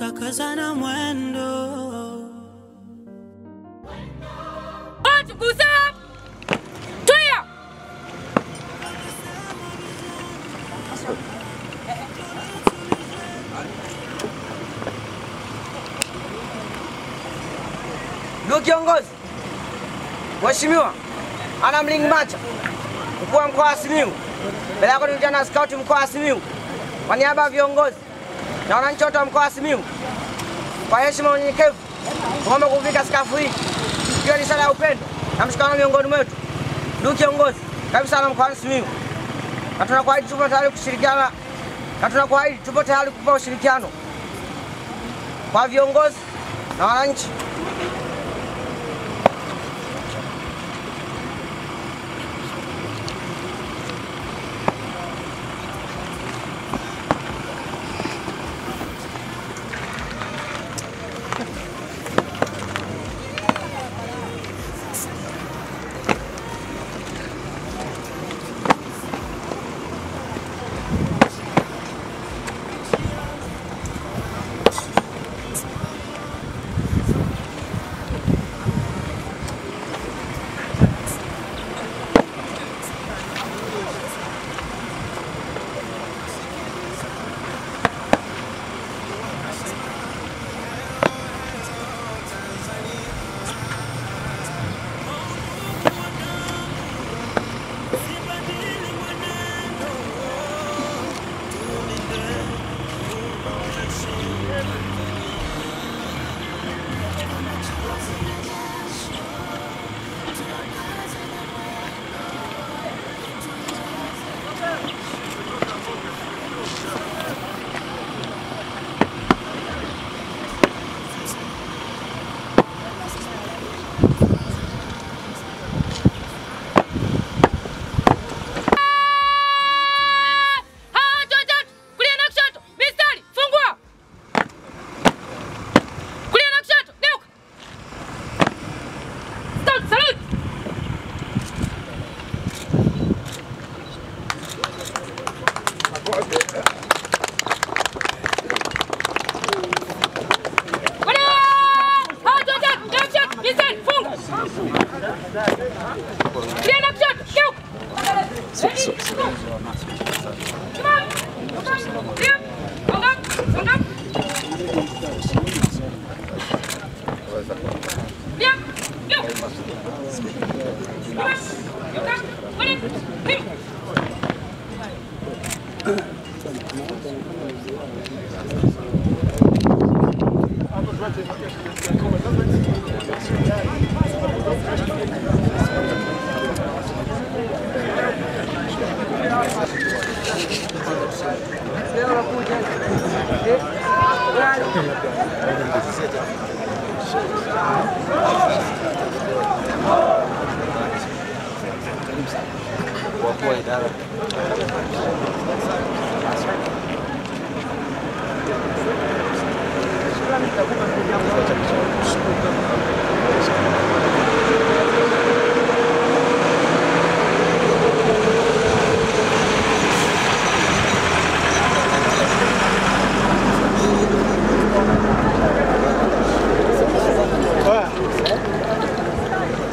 tukakazana mwendo. Gusa! Tulia! Ndugu kiongozi, Mheshimiwa Ana Mlingi Macha, mkuu wa mkoa wa Simiyu, mbele yako ni vijana scout mkoa wa Simiyu, kwa niaba ya viongozi na wananchi wote wa mkoa wa Simiyu, kwa heshima na unyenyekevu tunaomba kuvika skafu hii ikiwa ni ishara ya upendo na mshikamano miongoni mwetu. Ndugu kiongozi, karibu sana mkoa wa Simiyu, na tunakuahidi tupo tayari kushirikiana, na tunakuahidi tupo tayari kupa ushirikiano kwa viongozi na wananchi.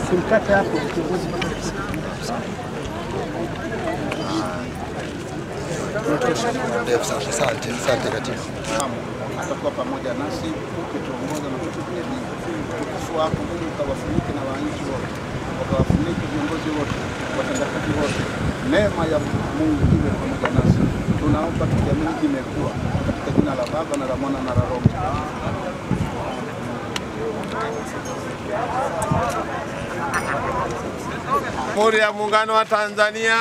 Simkate hapo kiongozi. Asante katibu. Atakuwa pamoja nasi ukituongoza na kutukulia. Utukufu wako Mungu ukawafunike na wananchi wote. Ukawafunike viongozi wote, watendaji wote. Neema ya Mungu iwe pamoja nasi. Tunaomba tukiamini imekuwa katika jina la Baba na la Mwana na la Roho. Jamhuri ya Muungano wa Tanzania.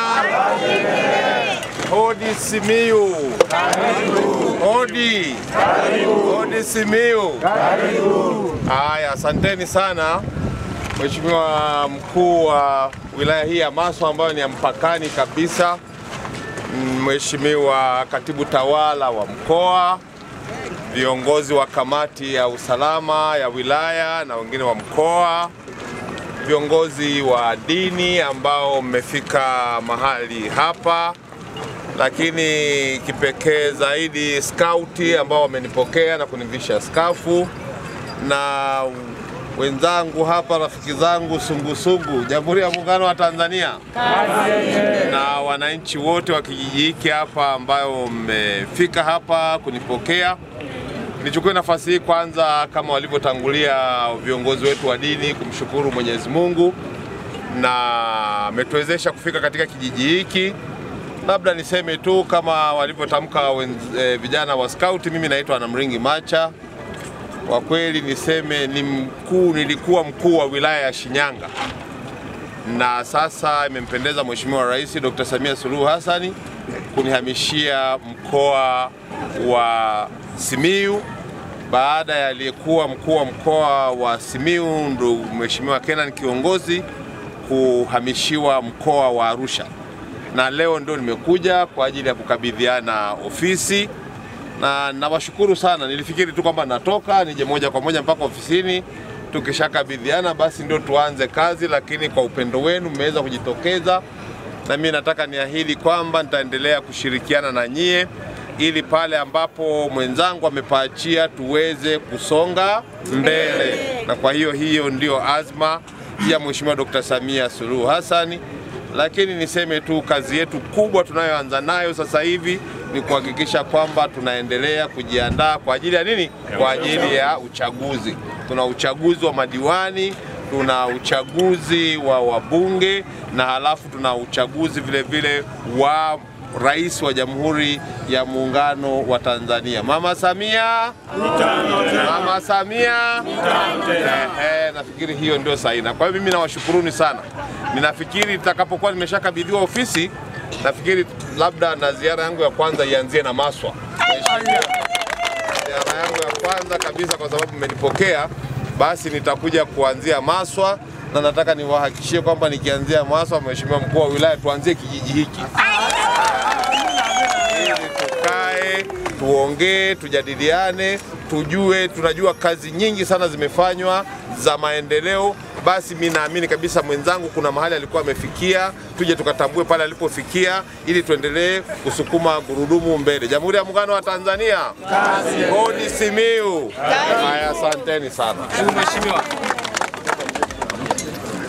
Hodi Simiyu. Hodi. Hodi Simiyu. Haya, asanteni sana Mheshimiwa mkuu wa wilaya hii ya Maswa ambayo ni ya mpakani kabisa, Mheshimiwa katibu tawala wa mkoa, viongozi wa kamati ya usalama ya wilaya na wengine wa mkoa, viongozi wa dini ambao mmefika mahali hapa, lakini kipekee zaidi skauti ambao wamenipokea na kunivisha skafu, na wenzangu hapa, rafiki zangu sungusungu, Jamhuri ya Muungano wa Tanzania, na wananchi wote wa kijiji hiki hapa ambao mmefika hapa kunipokea. Nichukue nafasi hii kwanza, kama walivyotangulia viongozi wetu wa dini, kumshukuru Mwenyezi Mungu na ametuwezesha kufika katika kijiji hiki. Labda niseme tu kama walivyotamka vijana wa scout, mimi naitwa Anamringi Macha. Kwa kweli niseme nilikuwa mkuu wa wilaya ya Shinyanga, na sasa imempendeza Mheshimiwa Rais Dr. Samia Suluhu Hassan kunihamishia mkoa wa Simiyu baada ya aliyekuwa mkuu wa mkoa wa Simiyu ndugu Mheshimiwa Kenan Kiongozi kuhamishiwa mkoa wa Arusha. Na leo ndio nimekuja kwa ajili ya kukabidhiana ofisi, na nawashukuru sana. Nilifikiri tu kwamba natoka nije moja kwa moja mpaka ofisini, tukishakabidhiana basi ndio tuanze kazi, lakini kwa upendo wenu mmeweza kujitokeza, na mimi nataka niahidi kwamba nitaendelea kushirikiana na nyie ili pale ambapo mwenzangu amepaachia tuweze kusonga mbele. Na kwa hiyo ndio azma ya Mheshimiwa Dr. Samia Suluhu Hassan. Lakini niseme tu kazi yetu kubwa tunayoanza nayo sasa hivi ni kuhakikisha kwamba tunaendelea kujiandaa kwa ajili ya nini? Kwa ajili ya uchaguzi. Tuna uchaguzi wa madiwani, tuna uchaguzi wa wabunge, na halafu tuna uchaguzi vile vile wa Rais wa Jamhuri ya Muungano wa Tanzania. Mama Samia, Mama Samia. Nafikiri hiyo ndio sahihi. Kwa hiyo mimi nawashukuruni sana. Ninafikiri nitakapokuwa nimeshakabidhiwa ofisi, nafikiri labda na ziara yangu ya kwanza ianzie na Maswa. Ziara yangu ya kwanza kabisa, kwa sababu mmenipokea, basi nitakuja kuanzia Maswa, na nataka niwahakikishie kwamba nikianzia Maswa, Mheshimiwa Mkuu wa Wilaya, tuanzie kijiji hiki. Tukae, tuongee, tujadiliane, tunajua kazi nyingi sana zimefanywa za maendeleo. Basi mimi naamini kabisa mwenzangu kuna mahali alikuwa amefikia, tuje tukatambue pale alipofikia ili tuendelee kusukuma gurudumu mbele. Jamhuri ya Muungano wa Tanzania. Kazi. Hodi Simiyu. Haya, asanteni sana. Mheshimiwa.